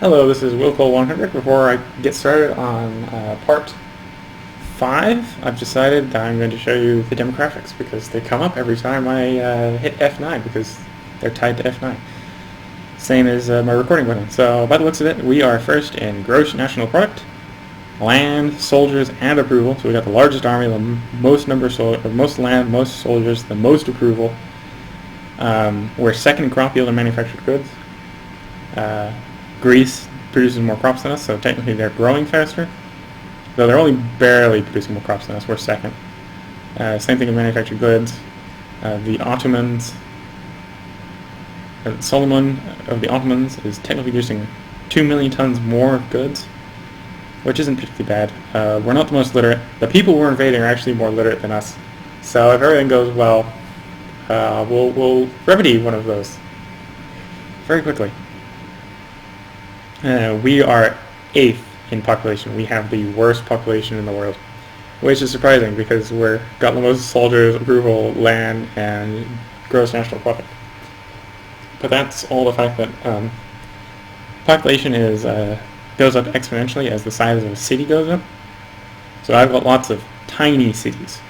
Hello, this is Willcol100. Before I get started on part 5, I've decided that I'm going to show you the demographics because they come up every time I hit F9 because they're tied to F9. Same as my recording button. So by the looks of it, we are first in gross national product, land, soldiers, and approval. So we got the largest army, the most number of most land, most soldiers, the most approval. We're second in crop yield and manufactured goods. Greece produces more crops than us, so technically they're growing faster. Though they're only barely producing more crops than us, we're second. Same thing in manufactured goods. The Ottomans, Solomon of the Ottomans is technically producing 2 million tons more of goods, which isn't particularly bad. We're not the most literate. The people we're invading are actually more literate than us. So if everything goes well, we'll remedy one of those very quickly. We are 8th in population. We have the worst population in the world, which is surprising because we've got the most soldiers, approval, land, and gross national product. But that's all the fact that population goes up exponentially as the size of a city goes up. So I've got lots of tiny cities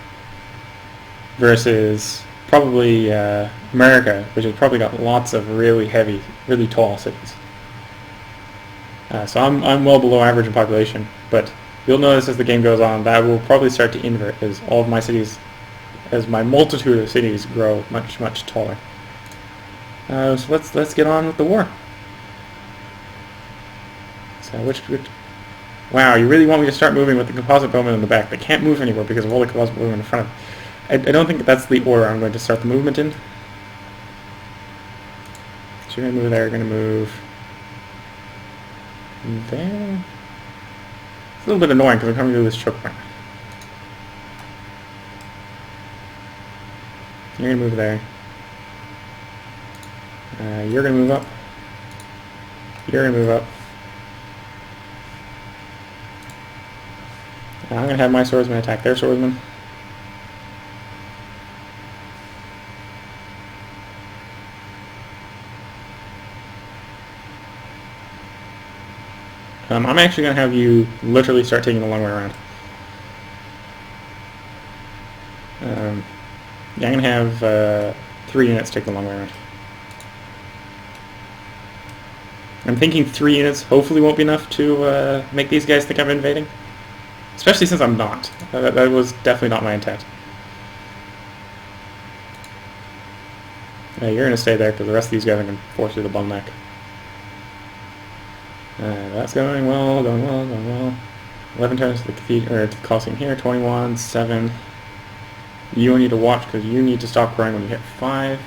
versus probably America, which has probably got lots of really heavy, really tall cities. So I'm well below average in population, but you'll notice as the game goes on that will probably start to invert as all of my cities, as my multitude of cities grow much, much taller. So let's get on with the war. So wow, you really want me to start moving with the composite bowmen in the back? They can't move anymore because of all the composite bowmen in front of them. I don't think that's the order I'm going to start the movement in. So you're going to move there, you're going to move there. It's a little bit annoying because I'm coming to this choke point. You're going to move there. You're going to move up. You're going to move up. I'm going to have my swordsman attack their swordsman. I'm actually going to have you literally start taking the long way around. Yeah, I'm going to have 3 units take the long way around. I'm thinking 3 units hopefully won't be enough to make these guys think I'm invading. Especially since I'm not. That was definitely not my intent. You're going to stay there because the rest of these guys are going to force you to bum neck. That's going well, going well, going well. 11 turns to the cathedral, or to the Colosseum here, 21, 7. You need to watch because you need to stop growing when you hit 5.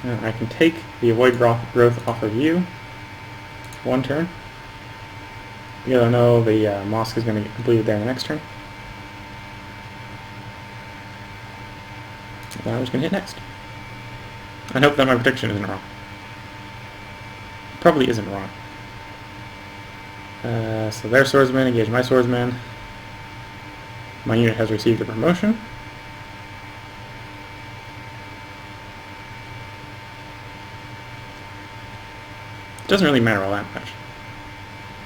I can take the avoid growth off of you. 1 turn. You gotta know the mosque is going to get completed there in the next turn. I'm just going to hit next. I hope that my prediction isn't wrong. Probably isn't wrong. So their swordsman engage my swordsman. My unit has received a promotion. It doesn't really matter all that much.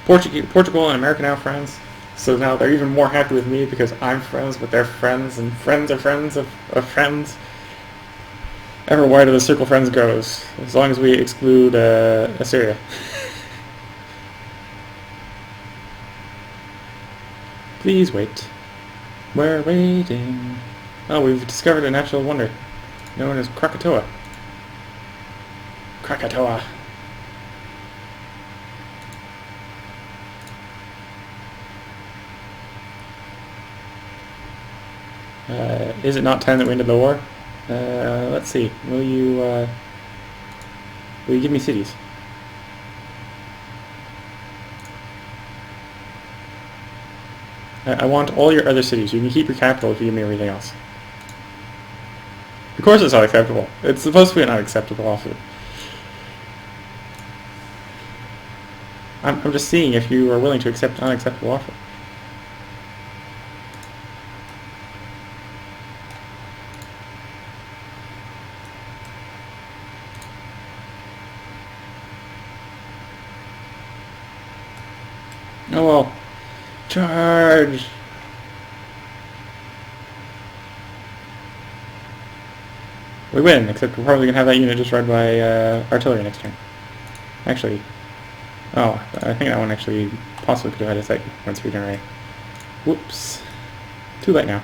Portugal and America now friends, so now they're even more happy with me because I'm friends with their friends, and friends are friends of friends. Ever wider the circle friends goes, as long as we exclude Assyria. Please wait. We're waiting. Oh, we've discovered a natural wonder known as Krakatoa. Krakatoa. Is it not time that we ended the war? Let's see. Will you give me cities? I want all your other cities. You can keep your capital if you give me everything else. Of course it's not acceptable. It's supposed to be an unacceptable offer. I'm just seeing if you are willing to accept an unacceptable offer. Oh well. Charge! We win, except we're probably going to have that unit destroyed by artillery next turn. Actually, oh, I think that one actually possibly could have had a second once regenerating. Whoops. Too late now.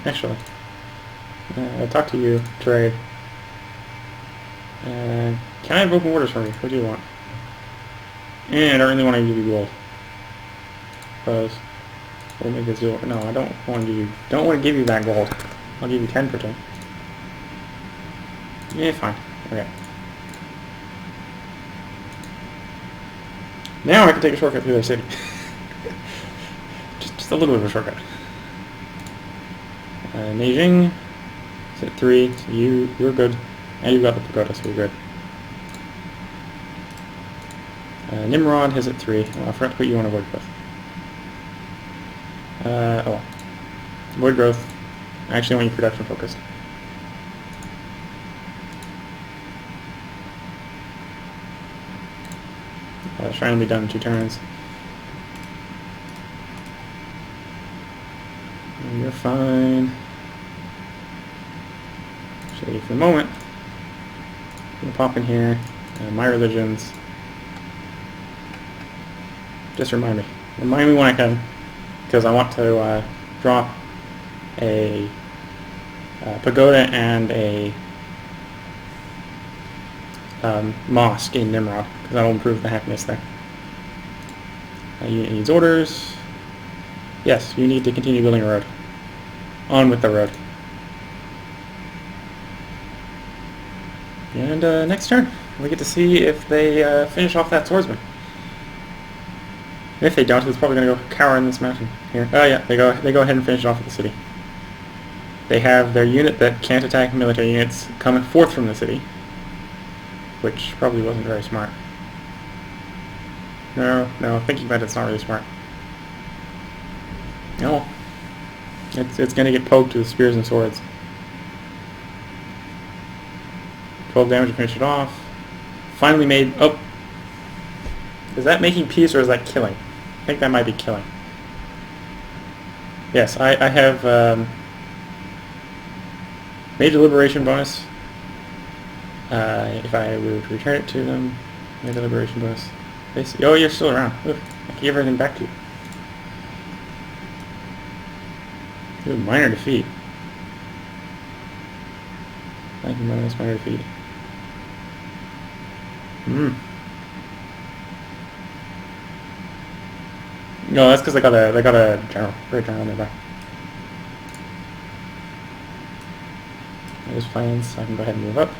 Actually, talk to you, trade. Can I have open orders for me? What do you want? I don't really want to give you gold. Because we'll make this deal. No, I don't want to give you that gold. I'll give you 10 per turn. Yeah, fine. Okay. Now I can take a shortcut through their city. just a little bit of a shortcut. Neijing is at 3, so you're good. And you've got the pagoda, so you're good. Nimrod is at 3. Oh, I forgot to put you on a void growth. Oh. Void growth. I actually want you production focused. Trying to be done in 2 turns. You're fine. Show you for the moment. I'm gonna pop in here. My religions. Just remind me. Remind me when I can, because I want to drop a pagoda and a mosque in Nimrod, because that will improve the happiness there. Unit needs orders. Yes, you need to continue building a road. On with the road. And next turn, we get to see if they finish off that swordsman. If they don't, it's probably going to go cower in this mountain here. Oh yeah, they go ahead and finish it off at the city. They have their unit that can't attack military units coming forth from the city, which probably wasn't very smart. No, thinking about it's not really smart. No, it's going to get poked with spears and swords. 12 damage to finish it off. Finally made... Oh! Is that making peace or is that killing? I think that might be killing. Yes, I have major liberation bonus. If I were to return it to them, major liberation bonus. Oh, you're still around. Oof, I can give everything back to you. Ooh, minor defeat. Thank you, minor defeat. No, that's because they got a general, great general nearby. There's plans, so I can go ahead and move up.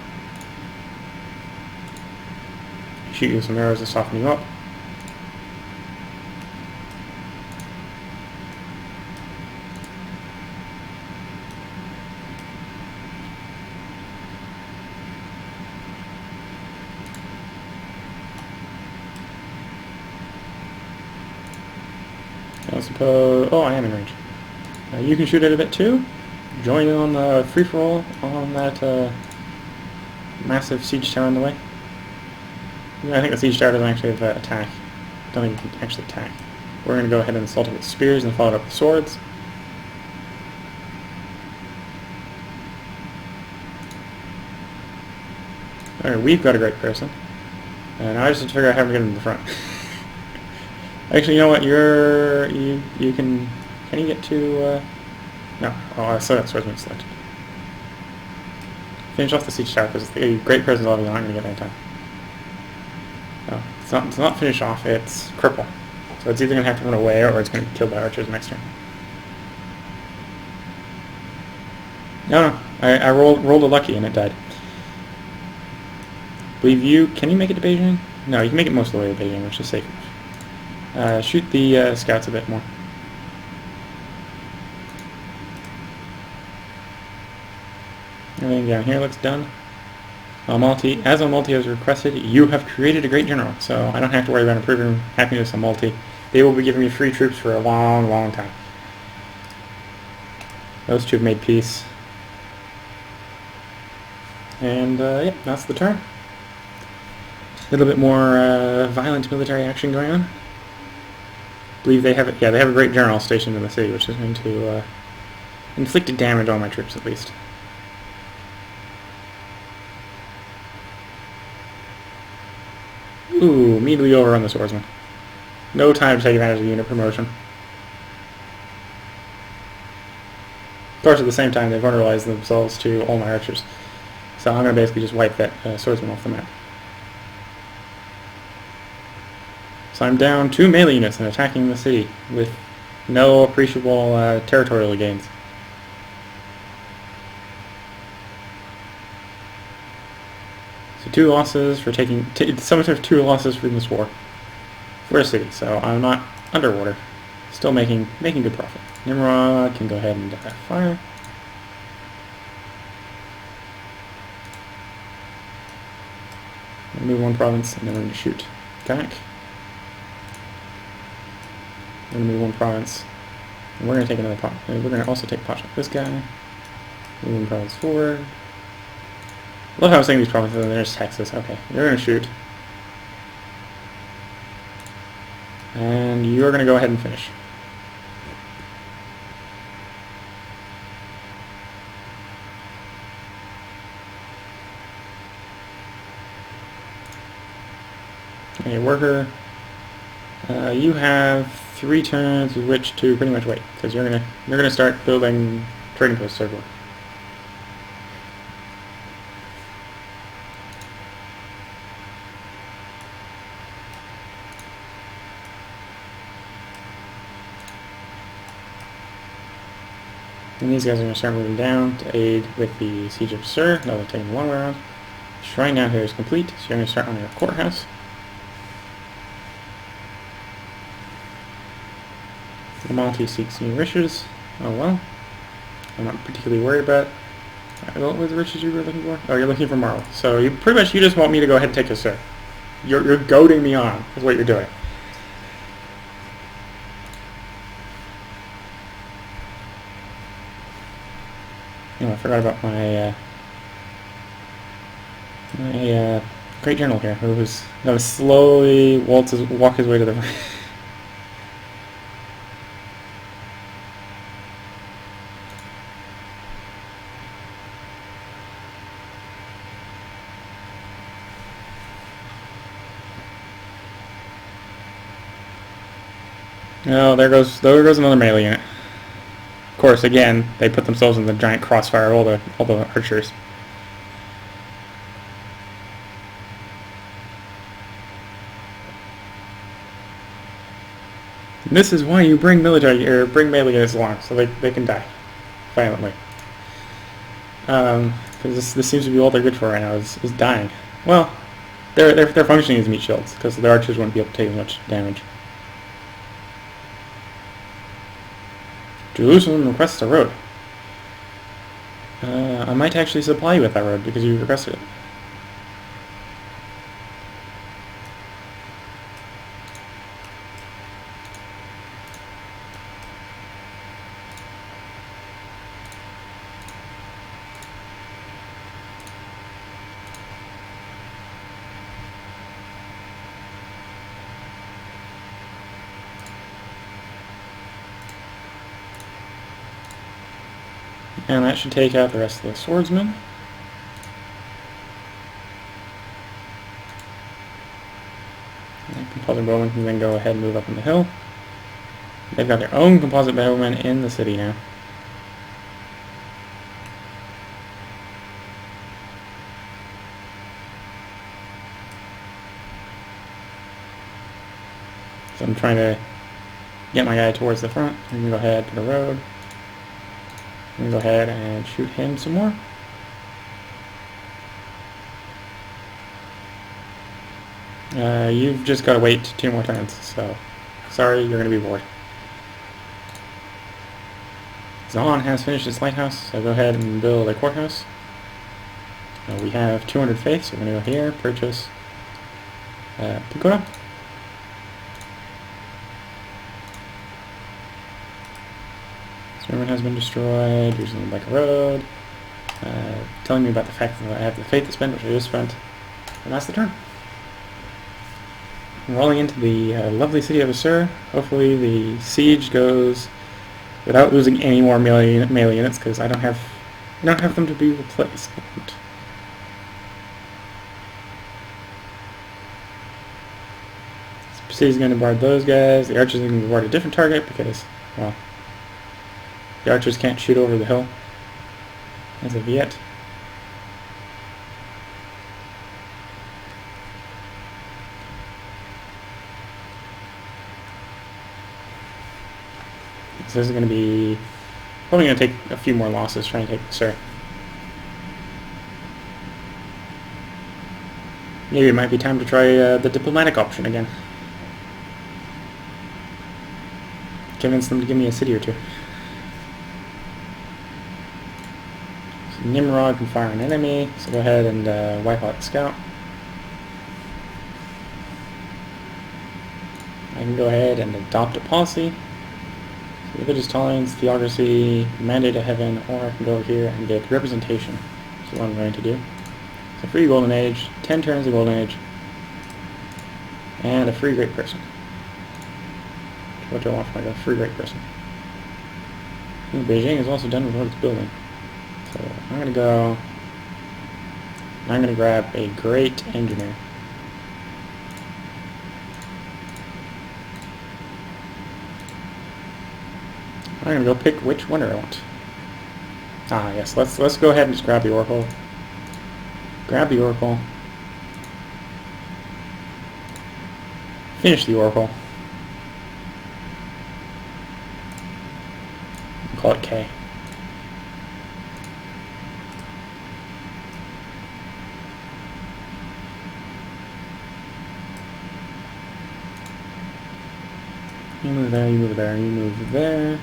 Shoot you with some arrows to soften you up. I suppose... Oh, I am in range. You can shoot it a bit too. Join in on the free-for-all on that massive siege tower in the way. I think the siege tower doesn't actually have attack. I don't think it can actually attack. We're going to go ahead and assault it with spears and follow it up with swords. Alright, we've got a great person. And I just have to figure out how to get him to the front. Actually, you know what? You can you get to no. Oh, I still got swordsman selected. Finish off the siege tower because the great presence level you're not going to get any time. No, it's not finish off. It's cripple. So it's either going to have to run away or it's going to be killed by archers next turn. No, I rolled a lucky and it died. Believe you. Can you make it to Beijing? No, you can make it most of the way to Beijing, which is safe enough. Shoot the scouts a bit more. Everything down here looks done. Almalti, as Almalti has requested, you have created a great general, so I don't have to worry about improving happiness Almalti. They will be giving me free troops for a long, long time. Those two have made peace. And, yeah, that's the turn. A little bit more violent military action going on. I believe they have, they have a great general stationed in the city, which is going to inflict damage on my troops, at least. Ooh, immediately overrun the swordsman. No time to take advantage of the unit promotion. Of course, at the same time, they vulnerabilize themselves to all my archers. So I'm going to basically just wipe that swordsman off the map. So I'm down 2 melee units and attacking the city with no appreciable territorial gains. So 2 losses for taking... summative 2 losses from this war. For a city, so I'm not underwater. Still making good profit. Nimrod can go ahead and fire. Move 1 province, and then we're going to shoot back. We're going to move 1 province, and we're going to take another pot. We're going to also take pot shot this guy. Move 1 province forward. I love how I'm saying these provinces, and there's Texas. Okay, you're going to shoot. And you're going to go ahead and finish. Okay, worker. You have 3 turns with which to pretty much wait, because you're gonna start building trading post circle. And these guys are going to start moving down to aid with the Siege of Sur. Now they're taking the long way around. Shrine down here is complete, so you're going to start on your courthouse. The Monty seeks new riches. Oh well. I'm not particularly worried about it. What were the riches you were looking for? Oh, you're looking for marble. So you pretty much just want me to go ahead and take your Sur. You're goading me on, is what you're doing. Oh, I forgot about my great general here, who was going to slowly walk his way to the. Oh, there goes another melee unit. Of course, again, they put themselves in the giant crossfire, all the archers. And this is why you bring melee units along, so they can die violently. Because this seems to be all they're good for right now is dying. Well, they're functioning as meat shields because their archers won't be able to take as much damage. Jerusalem requests a road. I might actually supply you with that road because you requested it. And that should take out the rest of the swordsmen. And composite bowmen can then go ahead and move up on the hill. They've got their own composite bowmen in the city now. So I'm trying to get my guy towards the front. I'm going to go ahead to the road. I'm going to go ahead and shoot him some more. You've just got to wait 2 more turns, so sorry, you're going to be bored. Zahn has finished his lighthouse, so go ahead and build a courthouse. We have 200 faith, so we're going to go here, purchase Pagoda. Sermon has been destroyed, using like a road, telling me about the fact that I have the faith to spend, which I just spent, and that's the turn. I'm rolling into the lovely city of Assur. Hopefully the siege goes without losing any more melee units, because I don't have them to be replaced. This city's going to bombard those guys. The archers are going to bombard a different target because, well, the archers can't shoot over the hill as of yet. So this is going to be probably going to take a few more losses trying to take the Sur. Maybe it might be time to try the diplomatic option again. Convince them to give me a city or two. So Nimrod can fire an enemy, so go ahead and wipe out the scout. I can go ahead and adopt a policy. So religious tolerance, theocracy, mandate of heaven, or I can go over here and get representation. That's what I'm going to do. So free golden age, 10 turns of golden age, and a free great person. What do I want for my free great person? Beijing is also done with what it's building. So I'm going to go, and I'm going to grab a great engineer. I'm going to go pick which wonder I want. Ah, yes, let's go ahead and just grab the Oracle. Grab the Oracle. Finish the Oracle. Call it K. You move there, you move there, you move there.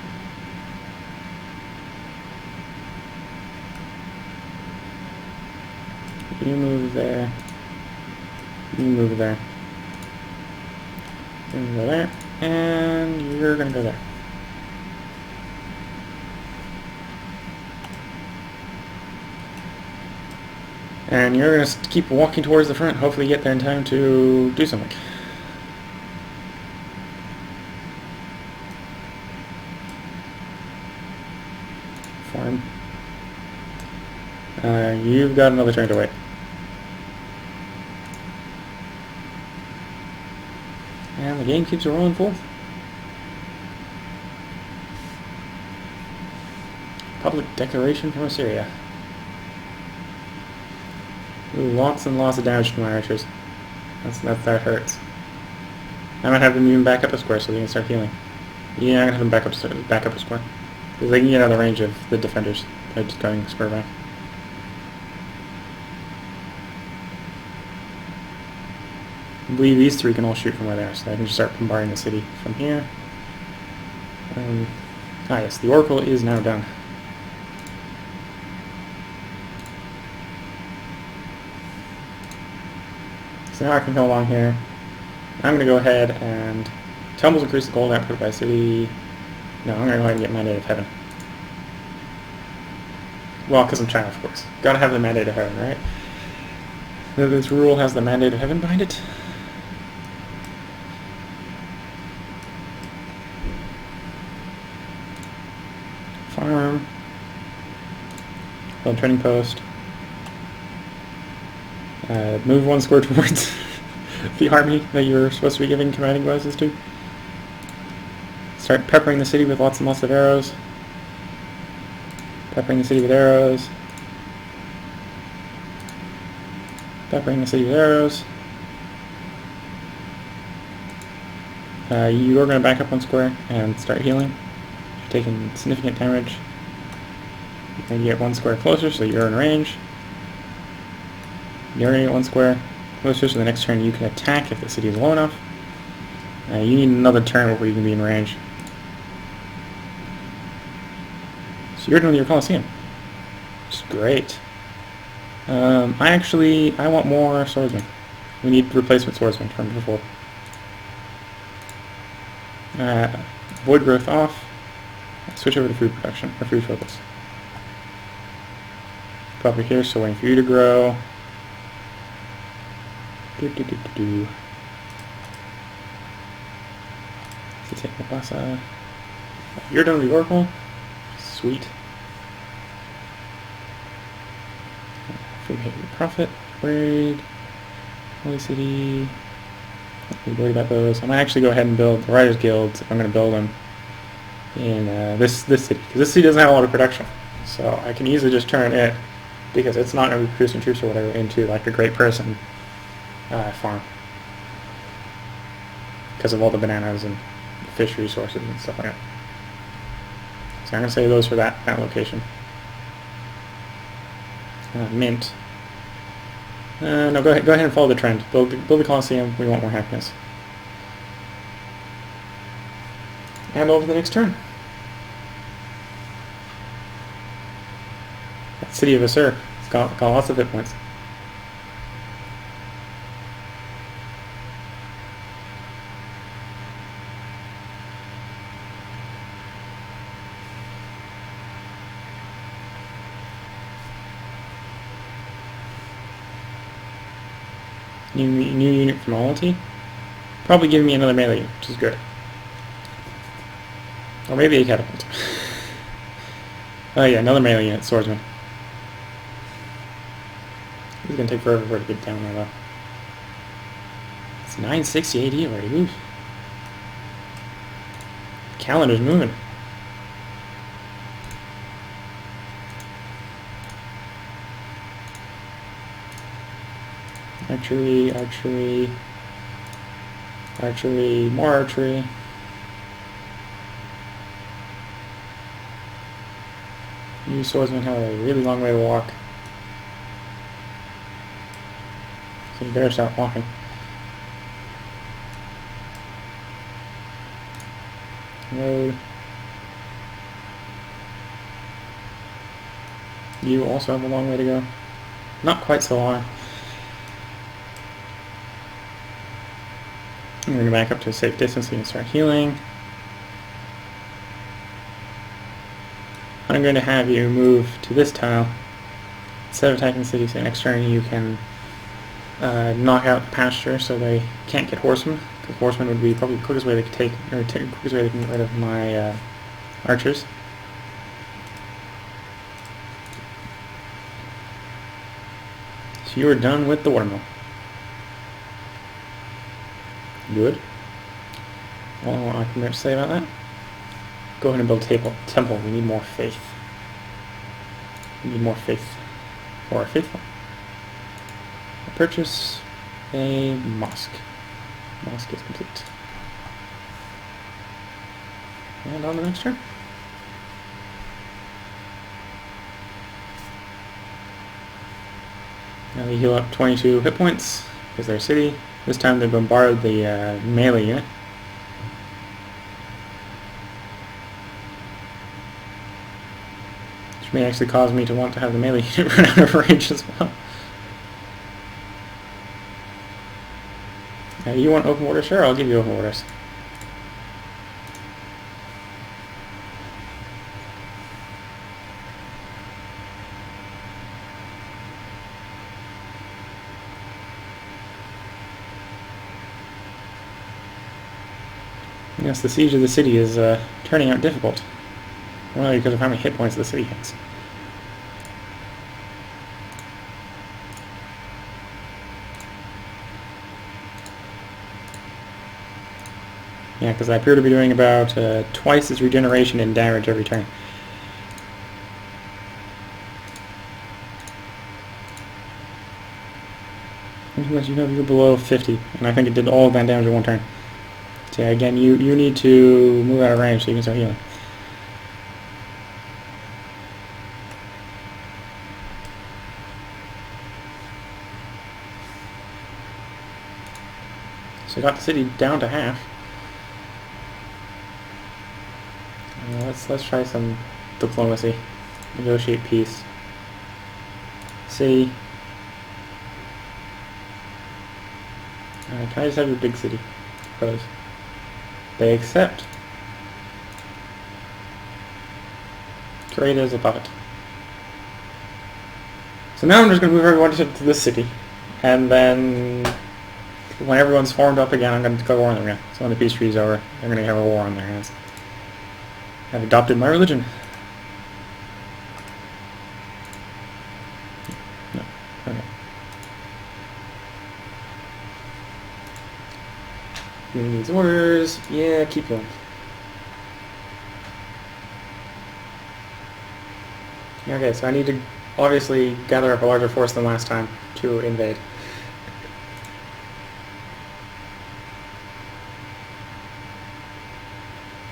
You move there. You move there. You're gonna go there, and you're gonna go there. And you're going to keep walking towards the front, hopefully get there in time to do something. Farm. You've got another turn to wait. And the game keeps rolling forth. Public declaration from Assyria. Ooh, lots and lots of damage to my archers. That hurts. I might have them even back up a square so they can start healing. Yeah, I'm gonna have them back up a square. Because they can get out of the range of the defenders by just going square back. I believe these three can all shoot from where they are, so I can just start bombarding the city from here. Yes, the Oracle is now done. So now I can go along here. I'm going to go ahead and tumbles increase the gold output by city. No, I'm going to go ahead and get Mandate of Heaven. Well, because I'm China, of course. Gotta have the Mandate of Heaven, right? This rule has the Mandate of Heaven behind it. Farm. Build trading post. Move one square towards the army that you're supposed to be giving commanding bonuses to. Start peppering the city with lots and lots of arrows. Peppering the city with arrows. Peppering the city with arrows. You're going to back up one square and start healing. You're taking significant damage. And you get one square closer, so you're in range. You're going to get one square closer, so the next turn you can attack if the city is low enough. You need another turn before you can be in range. So you're doing your Colosseum. Which is great. I want more swordsmen. We need replacement swordsmen from before. Void growth off. Switch over to food production, or food focus. Pop it here, so waiting for you to grow. You're done with the Oracle? Sweet. Food behavior profit. Upgrade. Holy City. Not really worried about those. I might actually go ahead and build the Writers Guilds if I'm going to build them in this city. Because this city doesn't have a lot of production. So I can easily just turn it, because it's not going to be producing troops or whatever, into like a great person farm. Because of all the bananas and fish resources and stuff like that. So I'm going to save those for that location. Mint. No, go ahead and follow the trend. Build the Colosseum. We want more happiness. And over to the next turn. City of Assur. It's got lots of hit points. New unit from Alty. Probably giving me another melee unit, which is good. Or maybe a catapult. Oh yeah, another melee unit, swordsman. It's gonna take forever for it to get down there though. It's 960 AD already. Oof. Calendar's moving. Archery, archery, archery, more archery. You swordsmen have a really long way to walk. So you better start walking. Road. You also have a long way to go. Not quite so long. I'm going to go back up to a safe distance so you can start healing. I'm going to have you move to this tile. Instead of attacking the city, say next turn you can knock out the pasture so they can't get horsemen, because horsemen would be probably the quickest way they could take, or the quickest way they can get rid of my archers. So you are done with the watermill. Good. All I can say about that. Go ahead and build a temple. We need more faith. We need more faith for our faithful. Purchase a mosque. Mosque is complete. And on the next turn. Now they heal up 22 hit points because they're a city. This time they bombarded the melee unit. Which may actually cause me to want to have the melee unit run out of range as well. Now you want open orders? Sure, I'll give you open orders. Yes, the siege of the city is turning out difficult. Only because of how many hit points the city has. Yeah, because I appear to be doing about twice its regeneration in damage every turn. Unless you know you're below 50, and I think it did all of that damage in one turn. So yeah, again, you need to move out of range so you can start healing. So I got the city down to half. Let's try some diplomacy. Negotiate peace. City, Can I just have your big city? Propose. They accept. Trade as a puppet. So now I'm just going to move everyone to this city. And then when everyone's formed up again, I'm going to declare war on them again. So when the peace treaty is over, they're going to have a war on their hands. I've adopted my religion. No. Okay. Who needs orders? Yeah, keep going. Okay, so I need to obviously gather up a larger force than last time to invade.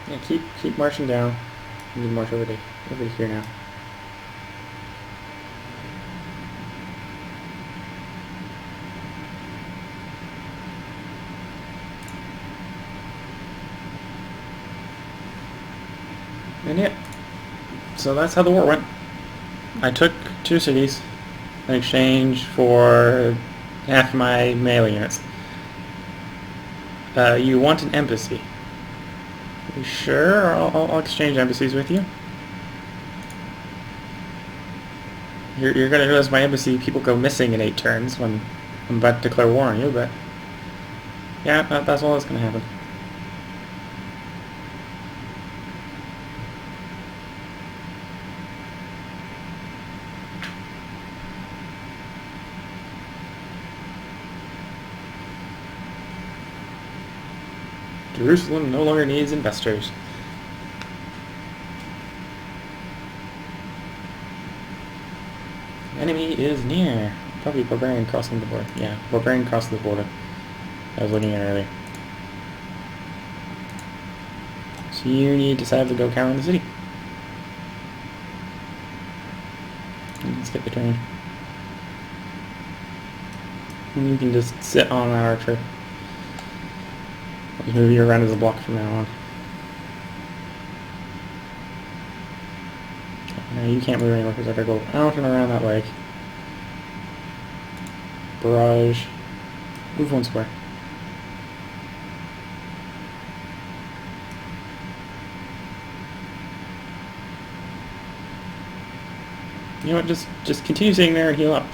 Yeah, keep marching down. I need to march over to here now. And yeah, so that's how the war went. I took 2 cities in exchange for half my melee units. You want an embassy? You sure? I'll exchange embassies with you. You're gonna realize my embassy people go missing in 8 turns when I'm about to declare war on you, but yeah, that's all that's gonna happen. Jerusalem no longer needs investors. Enemy is near. Probably barbarian crossing the border. Yeah, barbarian crossing the border. I was looking at earlier. So you need to decide to go counter the city. Let's get the turn. And you can just sit on that archer. I'll move you around as a block from now on. No, you can't move anywhere because I gotta go out and around that lake. Barrage. Move 1 square. You know what, just continue sitting there and heal up.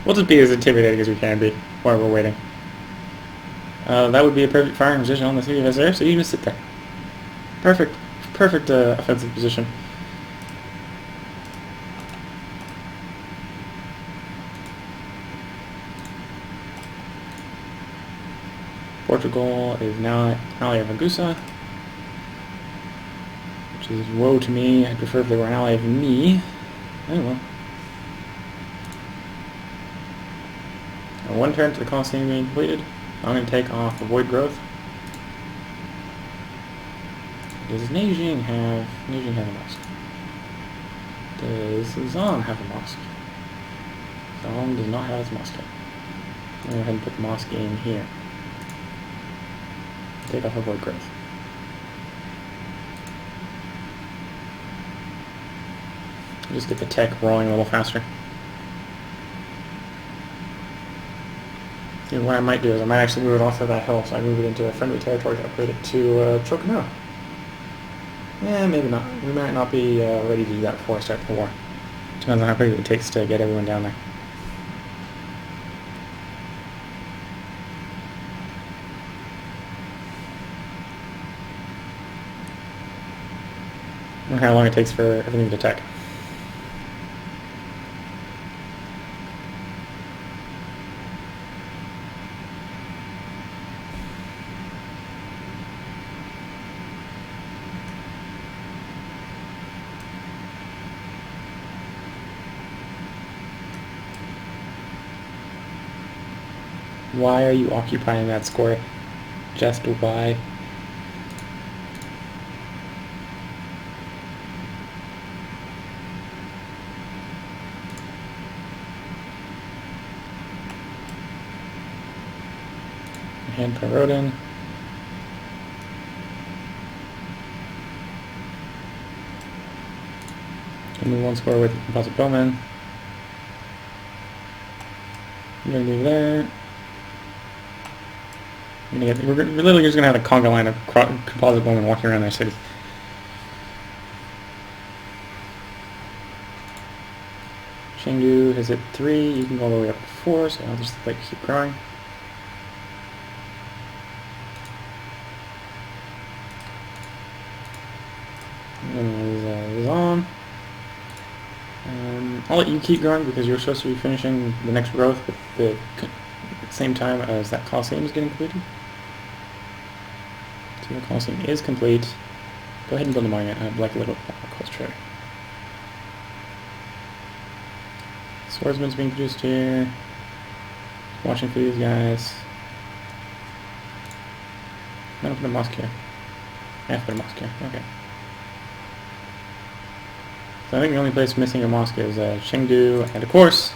We'll just be as intimidating as we can be while we're waiting. That would be a perfect firing position on the city of Azure, so you just sit there. Perfect offensive position. Portugal is now ally of Ragusa, which is woe to me. I'd prefer if they were an ally of me. Oh well. 1 turn to the Colosseum being completed. I'm going to take off Avoid Growth. Does Nanjing have a mosque? Does Zan have a mosque? Zan does not have his mosque yet. I'm going to go ahead and put the mosque in here. Take off Avoid Growth. Just get the tech rolling a little faster. And what I might do is I might actually move it off of that hill, so I move it into a friendly territory to upgrade it to Chocono. Yeah, maybe not. We might not be ready to do that before I start the war. Depends on how quickly it takes to get everyone down there. And how long it takes for everything to tech. Why are you occupying that square? Just why? Hand per Rodin. Move 1 square with composite bowman. I'm gonna move there. We're literally just gonna have a conga line of composite women walking around their city. Chengdu is at 3. You can go all the way up to 4. So I'll just keep growing. Is on. I'll let you keep growing because you're supposed to be finishing the next growth at the same time as that Coliseum is getting completed. So the Coliseum is complete. Go ahead and build a monument. I'd like a little culture. Swordsman's being produced here. Watching for these guys. I'm gonna put a mosque here. I have to put a mosque here. Okay. So I think the only place missing a mosque is Chengdu, and of course,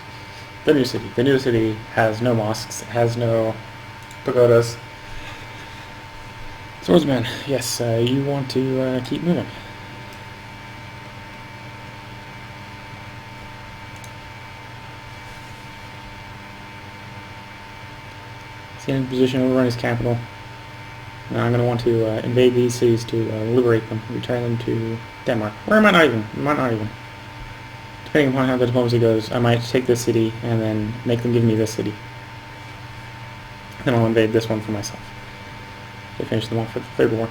the new city. The new city has no mosques, has no pagodas. Swordsman, yes, you want to keep moving. He's in position to overrun his capital. Now I'm going to want to invade these cities to liberate them, return them to Denmark. Or I might not even. Depending upon how the diplomacy goes, I might take this city and then make them give me this city. Then I'll invade this one for myself. To finish them off for the third war.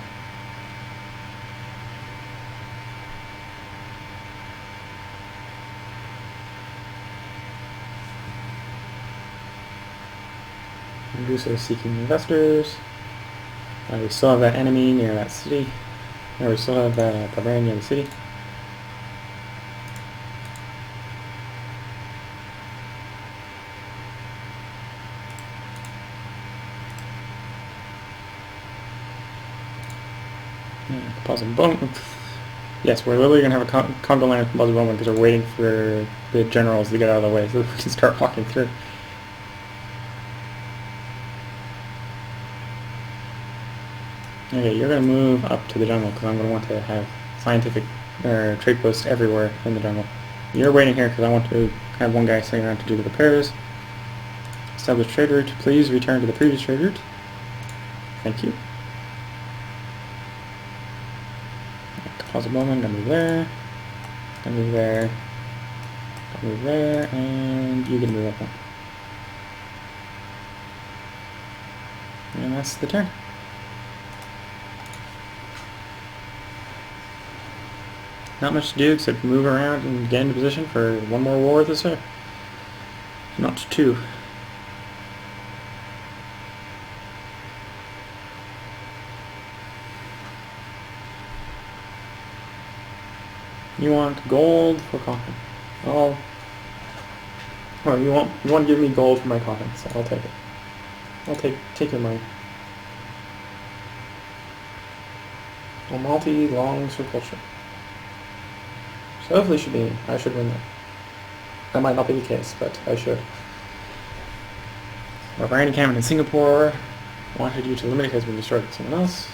Guso is seeking investors. We still have that enemy near that city. Or we still have that barbarian near the city. Composite bone. Yes, we're literally going to have a conga line of composite bone because we're waiting for the generals to get out of the way so we can start walking through. Okay, you're going to move up to the jungle because I'm going to want to have scientific trade posts everywhere in the jungle. You're waiting here because I want to have one guy sitting around to do the repairs. Establish trade route. Please return to the previous trade route. Thank you. Composite moment, gonna move there. Gonna move there. Gonna move there, and you can move up one. And that's the turn. Not much to do except move around and get into position for one more war this year. Not two. You want gold for coffin? Oh, you want to give me gold for my coffin? So I'll take it. I'll take your money. Almaty longs for culture. So hopefully I should win that. That might not be the case, but I should. Barbarian encampment in Singapore. Wanted you to eliminate has been destroyed by someone else.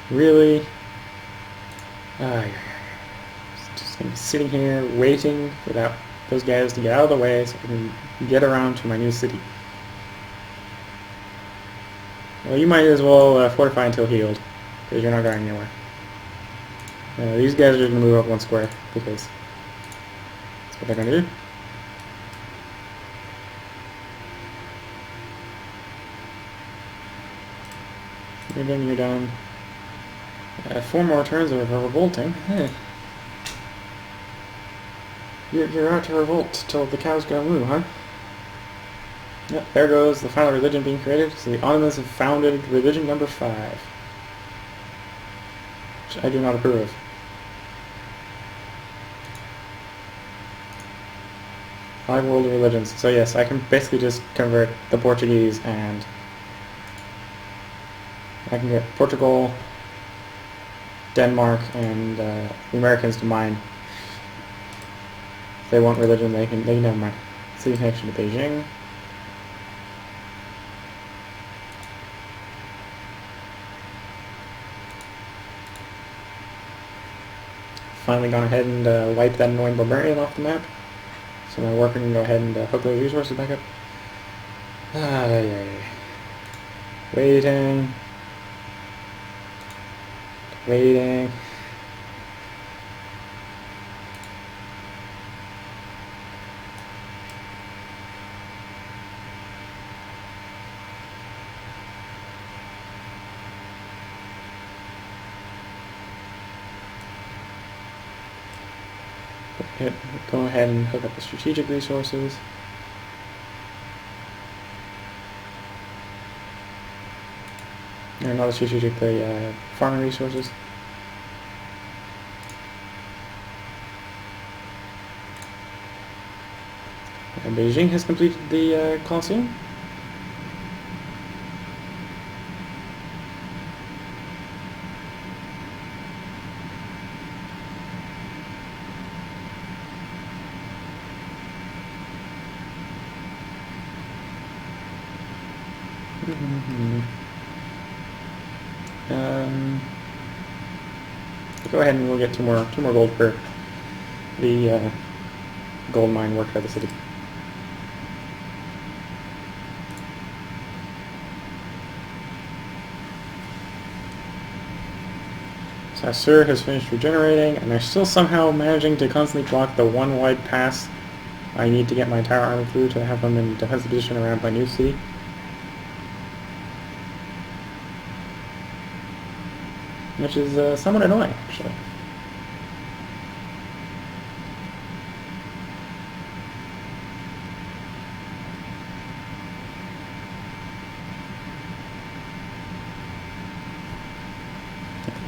Really? Just gonna be sitting here waiting for those guys to get out of the way so I can get around to my new city. Well, you might as well fortify until healed, because you're not going anywhere. These guys are going to move up one square, because that's what they're going to do. You're done. 4 more turns of revolting. Hey. You're out to revolt till the cows go moo, huh? Yep, there goes the final religion being created. So the Ottomans have founded religion number 5. Which I do not approve of. Five world religions. So yes, I can basically just convert the Portuguese and I can get Portugal, Denmark, and the Americans to mine. If they want religion, they can have mine. City connection to Beijing. finally gone ahead and wiped that annoying barbarian off the map. So my worker can go ahead and hook those resources back up. Waiting. Waiting. Go ahead and hook up the strategic resources. Or not the strategic, the farming resources. And Beijing has completed the Colosseum. Go ahead and we'll get two more gold for the gold mine worked by the city. Sassur has finished regenerating, and they're still somehow managing to constantly block the one wide pass I need to get my entire army through to have them in defensive position around my new city. Which is somewhat annoying, actually.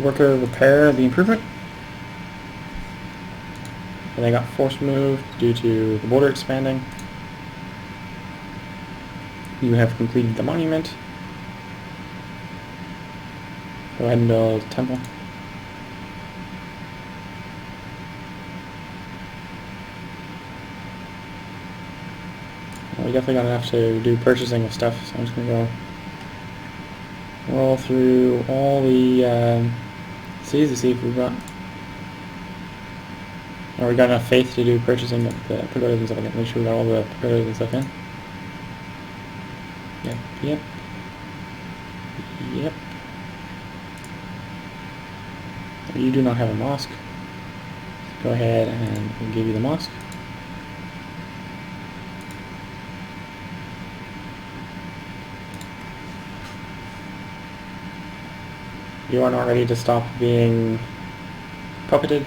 Worker repair the improvement. And they got force moved due to the border expanding. You have completed the monument. Go ahead and build a temple. Well, we definitely got enough to do purchasing of stuff, so I'm just going to go roll through all the cities to see if we've got... Or we got enough faith to do purchasing of the pagodas and stuff like that. Make sure we got all the pagodas and stuff in. Yep. You do not have a mosque. Go ahead and we'll give you the mosque. You are not ready to stop being puppeted.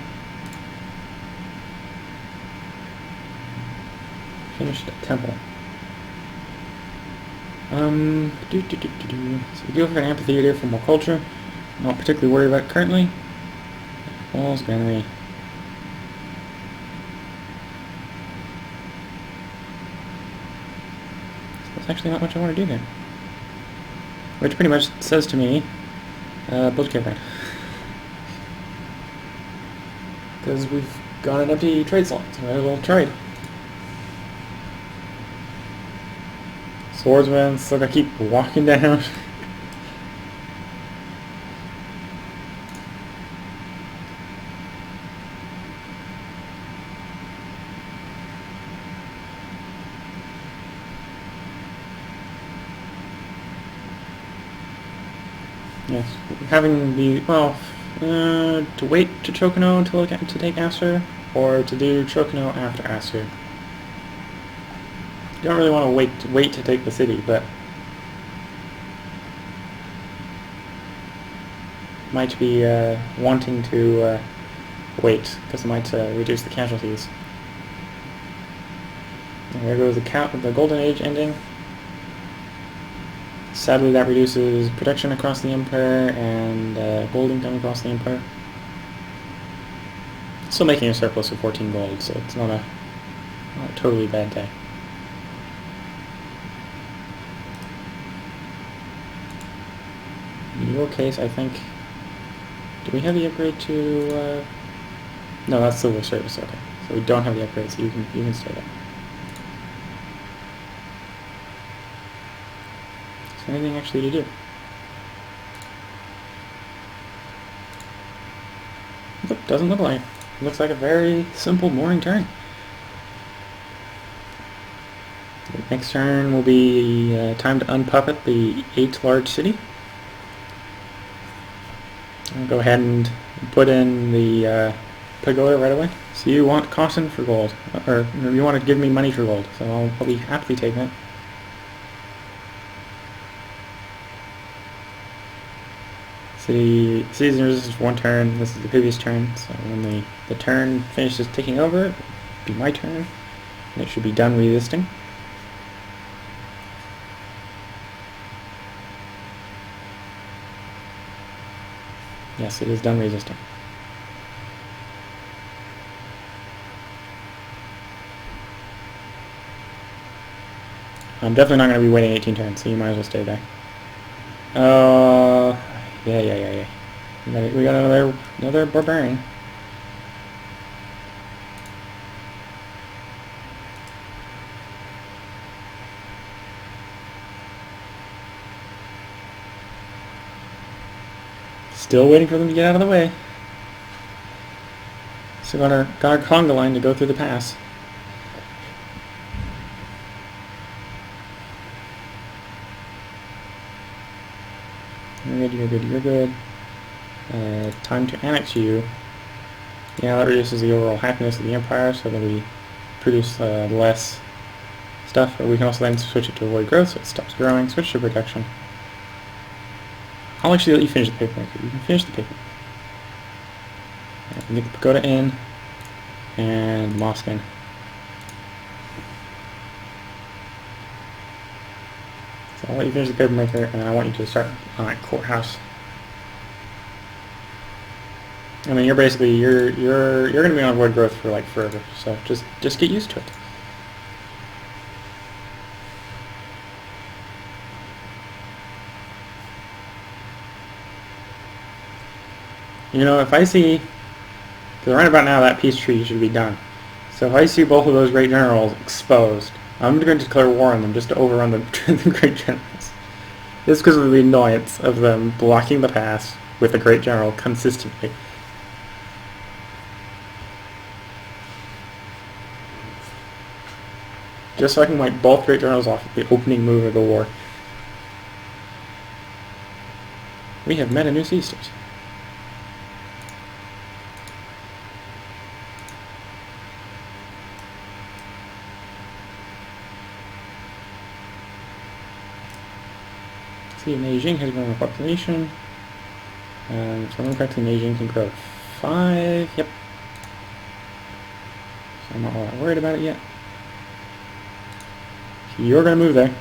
Finish the temple. So we go for an amphitheater for more culture. Not particularly worried about it currently. Walls, granary. There's actually not much I want to do there. Which pretty much says to me, build a caravan. Because we've got an empty trade slot, so might as well trade. Swordsman, so I keep walking down. Yes, having the, well, to wait to Chocono to take Aster, or to do Chocono after Aster. You don't really want to wait to take the city, but might be wanting to wait, because it might reduce the casualties. And there goes the Golden Age ending. Sadly, that reduces protection across the Empire and gold income across the Empire. Still making a surplus of 14 gold, so it's not a totally bad day. In your case, I think... Do we have the upgrade to... No, that's Silver Service, okay. So we don't have the upgrade, so you can stay there. Is there anything actually to do? Nope, doesn't look like it. looks like a very simple, boring turn. The next turn will be time to unpuppet the 8 large city. I'll go ahead and put in the pagoda right away. So you want caution for gold, or you want to give me money for gold, so I'll be happily taking it. Cities in resistance for 1 turn. This is the previous turn, so when the turn finishes taking over, it'll be my turn, and it should be done resisting. Yes, it is done resisting. I'm definitely not going to be waiting 18 turns, so you might as well stay there. Yeah. We got another barbarian. Still waiting for them to get out of the way. So got our conga line to go through the pass. You're good. Time to annex you. Yeah, that reduces the overall happiness of the Empire, so that we produce less stuff, but we can also then switch it to avoid growth, so it stops growing. Switch to protection. I'll actually let you finish the paper. You can finish the paper. Get the pagoda in, and mosque in. So I'll let you finish the paper maker, and I want you to start on that courthouse. I mean, you're going to be on avoid growth for like forever, so just get used to it. You know, if I see, because right about now that peace treaty should be done. So if I see both of those great generals exposed, I'm going to declare war on them just to overrun the great generals. This is because of the annoyance of them blocking the pass with a great general consistently. Just so I can wipe both great generals off at the opening move of the war. We have met a new sea state. See, Beijing has grown a population. If I remember correctly, Beijing can grow 5. Yep. So I'm not all that worried about it yet. You're gonna move there.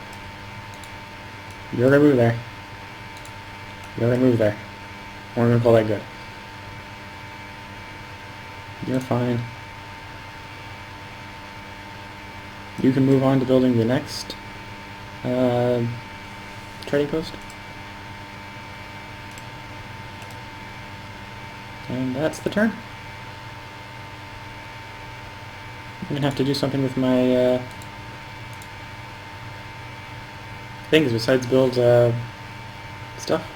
You're gonna move there. You're gonna move there. We're gonna call that good. You're fine. You can move on to building the next trading post. And that's the turn. I'm gonna have to do something with my things besides build stuff.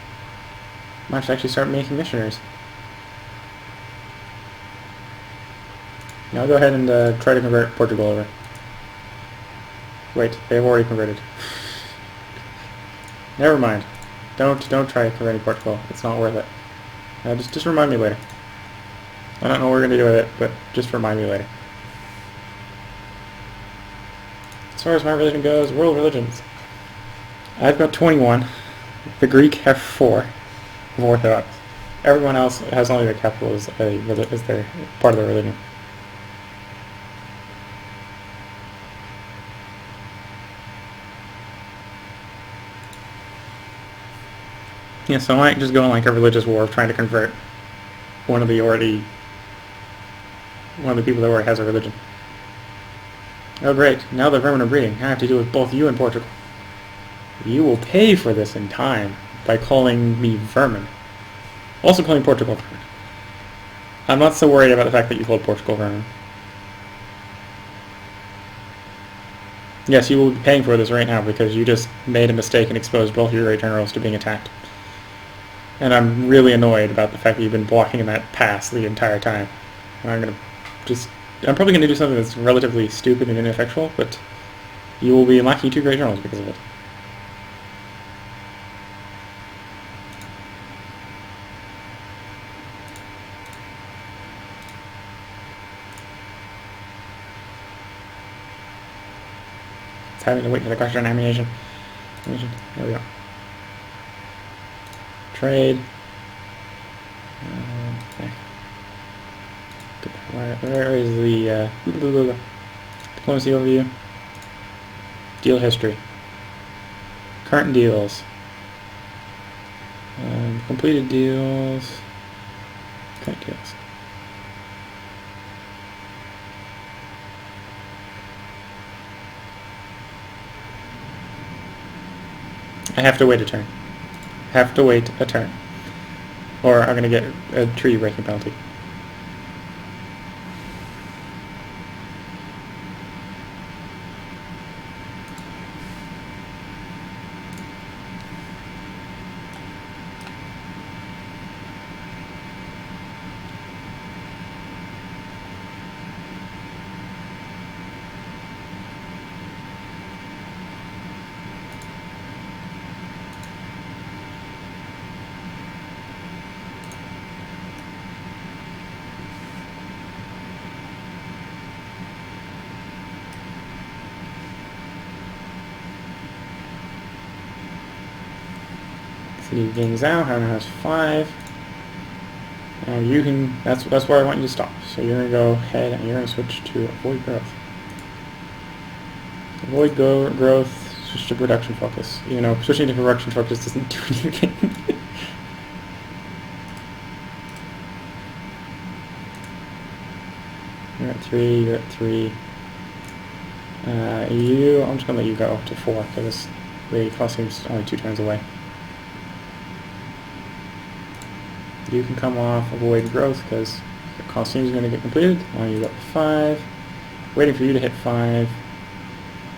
I might actually start making missionaries. Now I'll go ahead and try to convert Portugal over. Wait, they've already converted. Never mind. Don't try converting Portugal. It's not worth it. Just remind me later. I don't know what we're gonna do with it, but just remind me later. As far as my religion goes, world religions. I've got 21. The Greek have 4 of Orthodox. Everyone else has only the capital as their part of their religion. Yeah, so I might just go on like a religious war of trying to convert one of the people that already has a religion. Oh great, now the vermin are breeding. I have to deal with both you and Portugal. You will pay for this in time by calling me vermin. Also calling Portugal vermin. I'm not so worried about the fact that you called Portugal vermin. Yes, you will be paying for this right now because you just made a mistake and exposed both your great generals to being attacked. And I'm really annoyed about the fact that you've been blocking that pass the entire time. And I'm probably gonna do something that's relatively stupid and ineffectual, but you will be unlocking 2 great journals because of it. It's having to wait for the question animation. There we go. Trade. Okay. Where is the diplomacy overview? Deal history. Current deals. Completed deals. Current deals. I have to wait a turn. Have to wait a turn. Or I'm gonna get a tree breaking penalty. City of Guangzhou, Havana has 5. Now you can, that's where I want you to stop. So you're going to go ahead and you're going to switch to avoid growth. Avoid growth, switch to production focus. You know, switching to production focus doesn't do anything. You're at 3, you're at 3. I'm just going to let you go to 4 because the Colosseum's only 2 turns away. You can come off avoid growth because the Colosseum is going to get completed. Now you go to 5. Waiting for you to hit 5.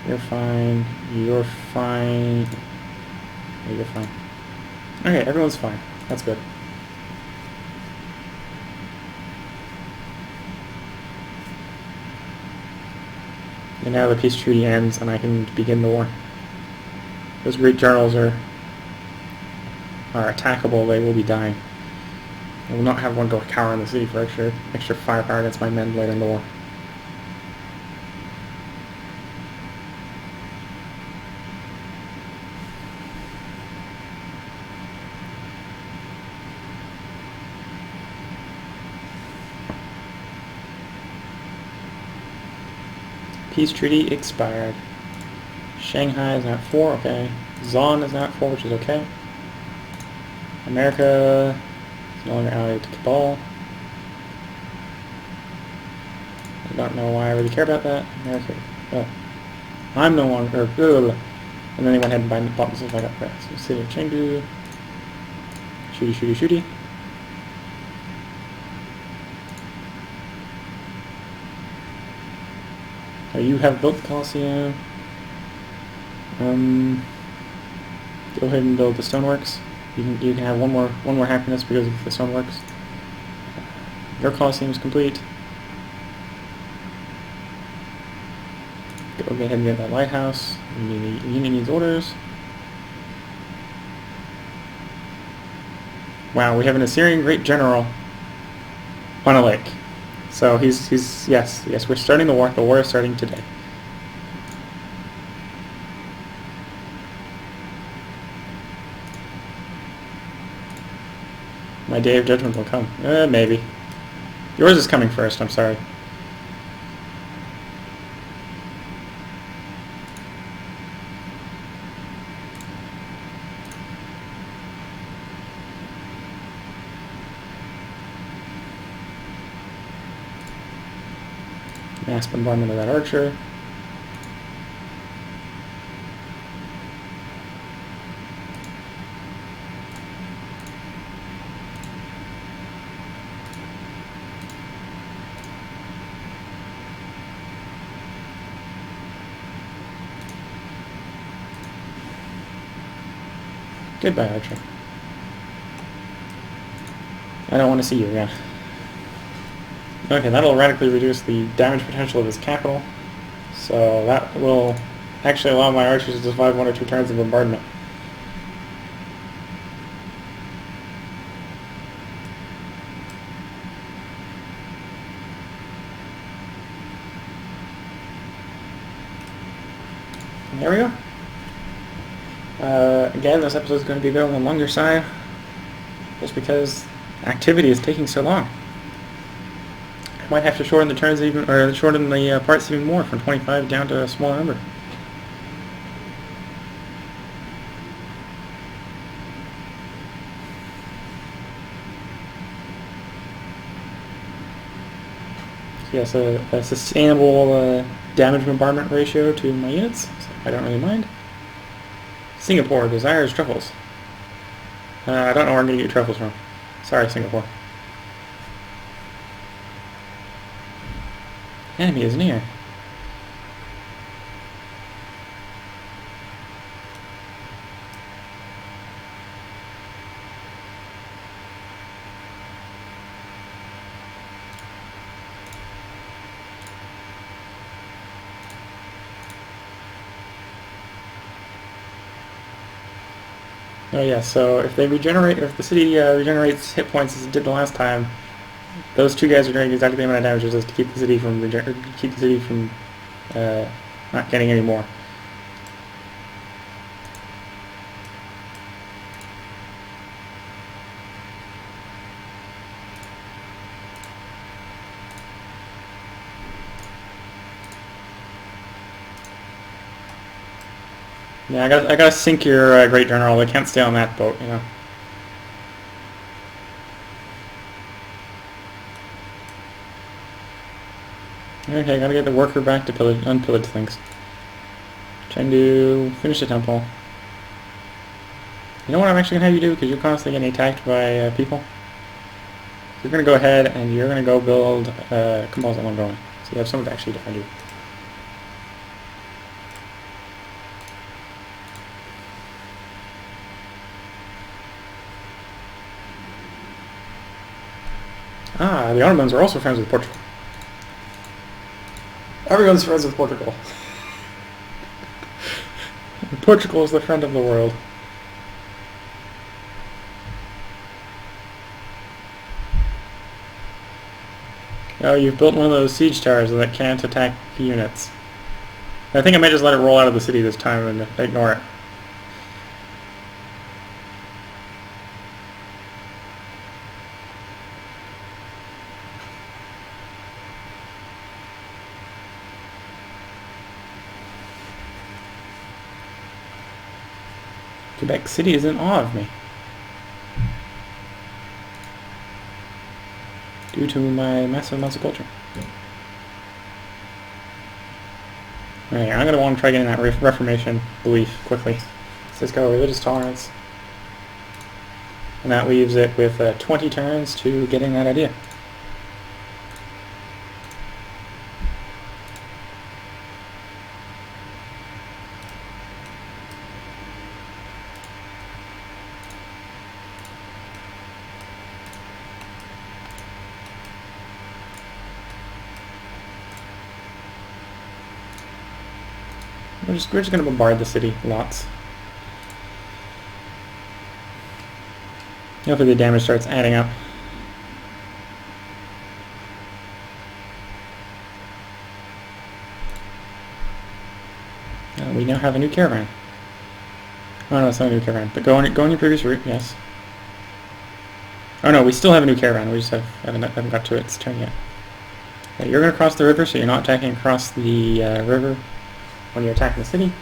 You're fine. You're fine. Yeah, you're fine. Okay, everyone's fine. That's good. And now the peace treaty ends and I can begin the war. Those great journals are attackable. They will be dying. I will not have one go cower in the city for extra firepower against my men later in the war. Peace treaty expired. Shanghai is now at 4, okay. Zon is now at 4, which is okay. America no longer allied to Cabal. I don't know why I really care about that. America. I'm no longer. And then they went ahead and bought themselves back up there. So city of Chengdu. Shooty, shooty, shooty. So you have built the Colosseum. Go ahead and build the stoneworks. You can have one more happiness because of the stoneworks. Your Colosseum is complete. Go ahead and get that lighthouse. Union needs orders. Wow, we have an Assyrian great general on a lake. So he's yes, we're starting the war. The war is starting today. My day of judgment will come. Maybe. Yours is coming first, I'm sorry. Mass bombardment of that archer. Goodbye, Archer. I don't want to see you again. Okay, that'll radically reduce the damage potential of his capital. So that will actually allow my archers to survive 1 or 2 turns of bombardment. And there we go. Again, this episode is going to be a bit on the longer side, just because activity is taking so long. I might have to shorten the turns even, or shorten the parts even more, from 25 down to a smaller number. Yes, a sustainable damage bombardment ratio to my units, so I don't really mind. Singapore desires truffles. I don't know where I'm going to get truffles from. Sorry, Singapore. Enemy is near. Oh yeah, so if they regenerate, if the city regenerates hit points as it did the last time, those two guys are doing exactly the amount of damage as to keep the city from not getting any more. Yeah, I gotta sink your great general. They can't stay on that boat, you know. Okay, gotta get the worker back to unpillage things. Trying to finish the temple. You know what I'm actually gonna have you do, because you're constantly getting attacked by people? You're gonna go ahead and you're gonna go build composite one going. So you have someone to actually defend you. Ah, the Ottomans are also friends with Portugal. Everyone's friends with Portugal. Portugal is the friend of the world. Oh, you've built one of those siege towers that can't attack units. I think I might just let it roll out of the city this time and ignore it. Quebec City is in awe of me. Due to my massive amounts of culture. Alright, I'm going to want to try getting that Reformation belief quickly. Let's go religious tolerance. And that leaves it with 20 turns to getting that idea. We're just going to bombard the city lots. Hopefully the damage starts adding up. We now have a new caravan. Oh no, it's not a new caravan, but go on your previous route, yes. Oh no, we still have a new caravan, we just haven't got to its turn yet. Okay, you're going to cross the river, so you're not attacking across the river when you're attacking the city.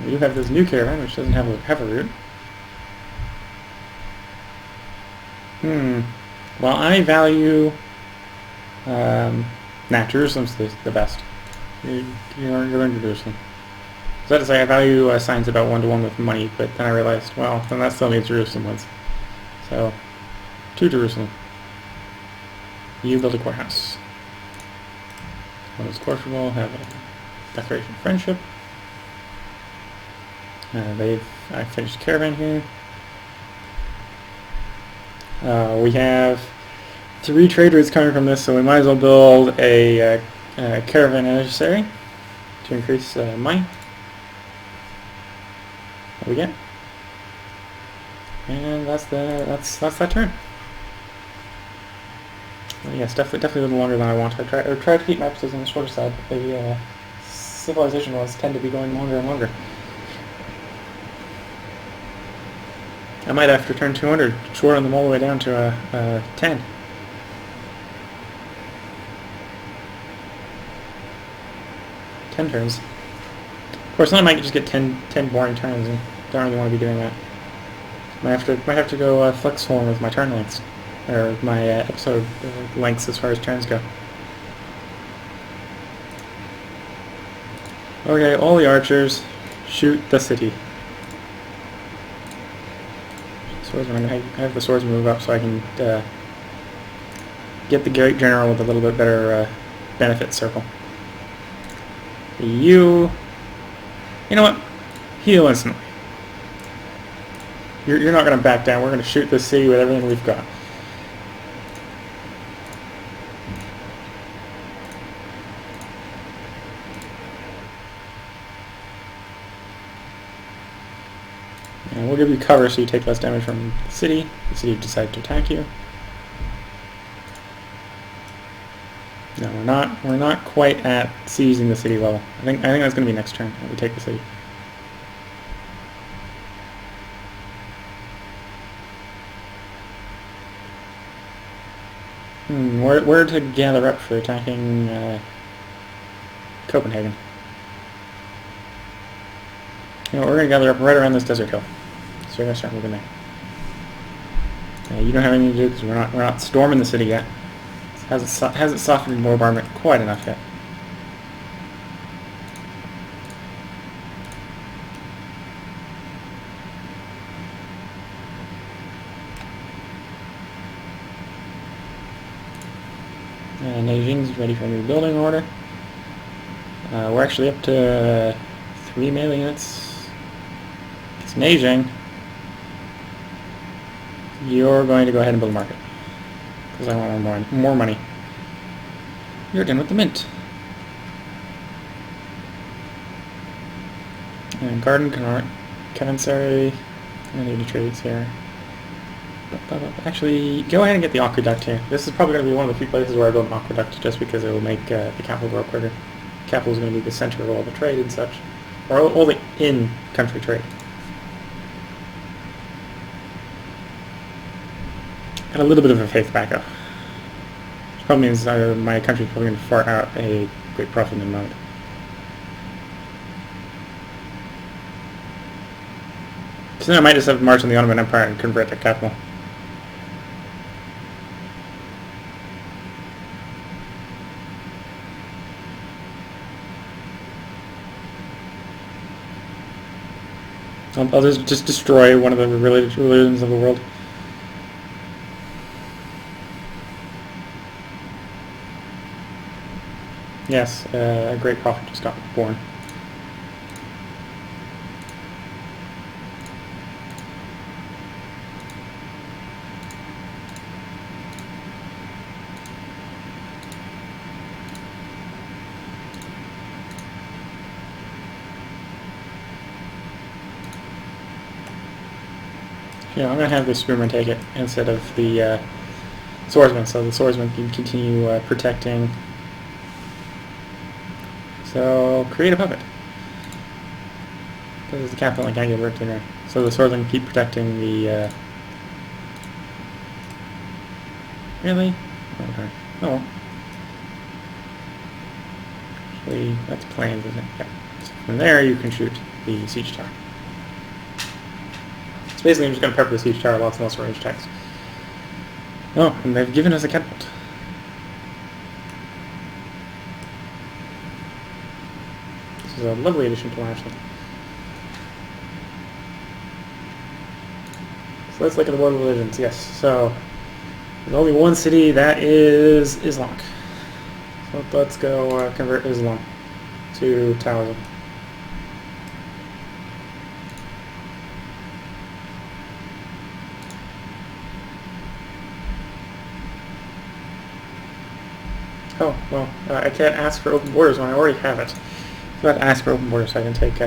You have this new caravan, which doesn't have a route. Well, I value... Jerusalem's the best. You're going to Jerusalem. So that is, I value signs about 1-to-1 with money, but then I realized, well, then that still means Jerusalem wins. So, to Jerusalem. You build a courthouse. One is Portugal, have a declaration of friendship. I finished the caravan here. We have 3 trade routes coming from this, so we might as well build a caravan emissary to increase money. What we get? And that's that turn. Well, yes, definitely a little longer than I want. I try to keep my episodes on the shorter side. The civilization wars tend to be going longer and longer. I might, after turn 200, shorten them all the way down to 10. Turns. Of course, then I might just get 10 boring turns, and don't really want to be doing that. Might have to go flex form with my turn lengths, or my episode lengths as far as turns go. Okay, all the archers, shoot the city. Swordsman, I'm gonna have the swordsman move up so I can get the great general with a little bit better benefit circle. You know what? Heal instantly. You're not going to back down. We're going to shoot this city with everything we've got. And we'll give you cover so you take less damage from the city. The city decides to attack you. No, we're not quite at seizing the city level. I think that's going to be next turn that we take the city. Where to gather up for attacking Copenhagen? You know, we're going to gather up right around this desert hill. So we're going to start moving there. You don't have anything to do because we're not storming the city yet. Hasn't softened bombardment quite enough yet. And Beijing's ready for a new building order. We're actually up to 3 melee units. It's Beijing. You're going to go ahead and build a market. Because I want more money. You're done with the mint. And garden caravansary. I need to trade here. Actually, go ahead and get the aqueduct here. This is probably going to be one of the few places where I build an aqueduct, just because it will make the capital grow quicker. Capital is going to be the center of all the trade and such, or all the in-country trade. Got a little bit of a faith backup. Which probably means my country is probably going to fart out a great profit in a moment. So then I might just have to march on the Ottoman Empire and convert their capital. I'll just destroy one of the religions of the world. Yes, a great prophet just got born. Yeah, I'm going to have the spearman take it instead of the swordsman, so the swordsman can continue protecting. So, create a puppet. Because the capital I can't get worked in there. So the swordsman can keep protecting the... Really? Okay. Oh well. Actually, that's plains, isn't it? Yeah. So from there you can shoot the siege tower. So basically I'm just going to pepper the siege tower lots and lots of range attacks. Oh, and they've given us a catapult. This is a lovely addition to Ashland. So let's look at the world religions. Yes, so there's only one city that is Islam. So let's go convert Islam to Taoism. Oh, well, I can't ask for open borders when I already have it. So I have to ask for open borders so I can take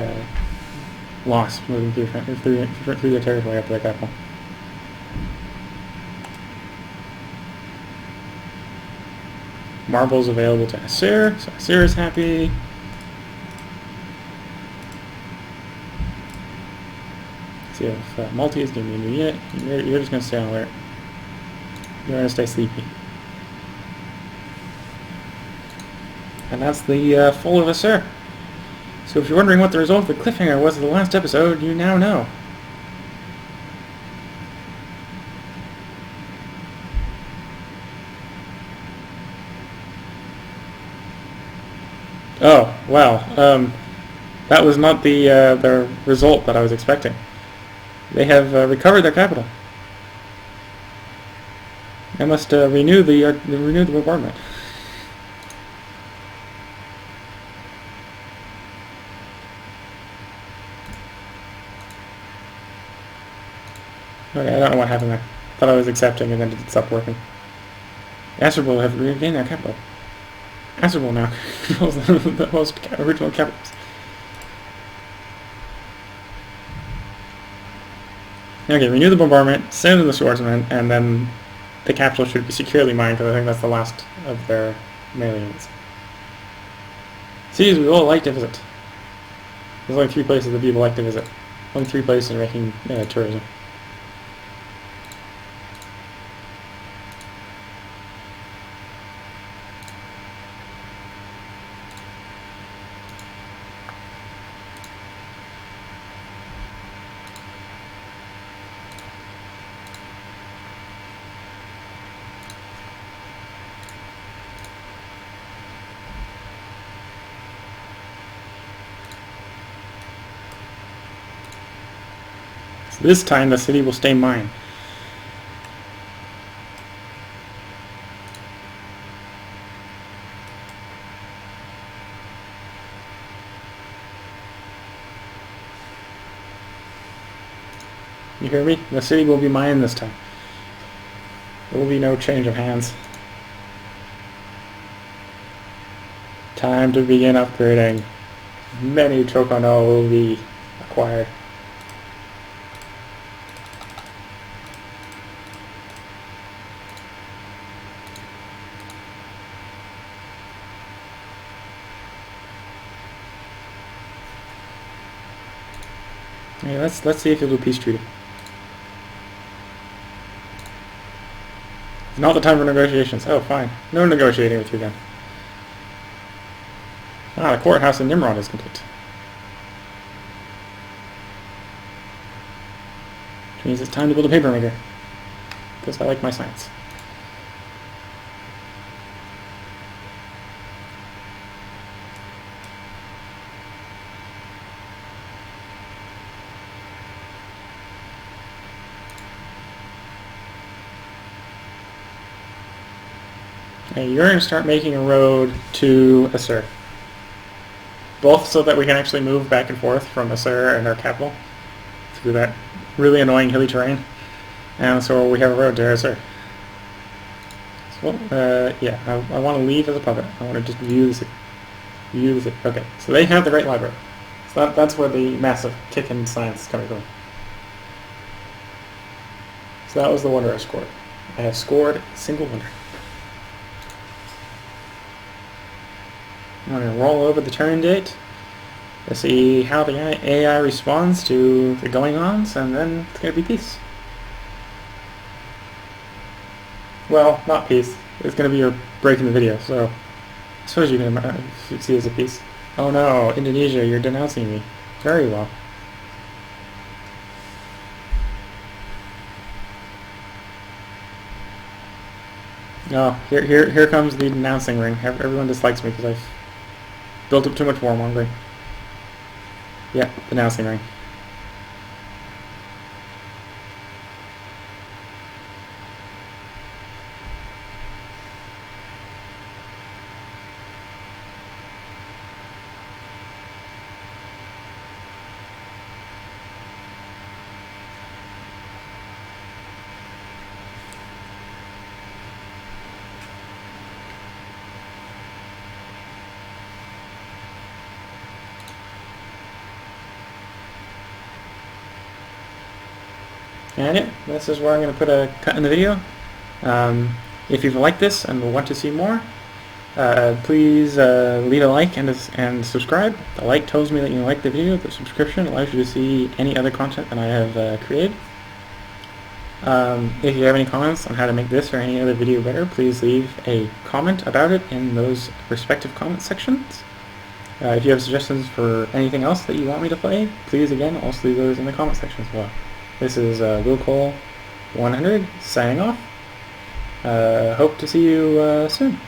loss moving through the territory up to the capital. Marbles available to Asir, so Asir is happy. See if Multi is giving me a new unit. You're just going to stay on alert. You're going to stay sleepy. And that's the full of Asir. So if you're wondering what the result of the cliffhanger was of the last episode, you now know. Oh, wow. That was not the result that I was expecting. They have recovered their capital. I must renew the bombardment. Okay, I don't know what happened there. Thought I was accepting and then it stopped working. Astrobol have regained their capital. Astrobol now controls the most original capitals. Okay, renew the bombardment, send in the swordsman, and then the capital should be securely mined because I think that's the last of their melee units. Cities we all like to visit. There's only 3 places that people like to visit. Only 3 places are making tourism. So this time the city will stay mine. You hear me? The city will be mine this time. There will be no change of hands. Time to begin upgrading. Many Chocono will be acquired. Okay, let's see if you'll do peace treaty. It's not the time for negotiations. Oh, fine. No negotiating with you then. Ah, the courthouse in Nimrod is complete. Which means it's time to build a paper maker. Because I like my science. Okay, you're going to start making a road to Asir. Both so that we can actually move back and forth from Asir and our capital through that really annoying hilly terrain. And so we have a road to Asir. So, yeah, I want to leave as a puppet. I want to just view the city. View the city. Okay, so they have the Great Library. So that's where the massive kick in science is coming from. So that was the wonder I scored. I have scored a single wonder. I'm going to roll over the turn date to see how the AI responds to the going-ons, and then it's going to be peace. Well, not peace. It's going to be your break in the video, so I suppose you can see it as a peace. Oh no, Indonesia, you're denouncing me. Very well. Oh, here comes the denouncing ring. Everyone dislikes me because I've built up too much warmongering. Yeah, denouncing ring. And yeah, this is where I'm going to put a cut in the video. If you've liked this and want to see more, please leave a like and subscribe. The like tells me that you like the video. The subscription allows you to see any other content that I have created. If you have any comments on how to make this or any other video better, please leave a comment about it in those respective comment sections. If you have suggestions for anything else that you want me to play, please again also leave those in the comment section as well. This is Willcol100 signing off. Hope to see you soon.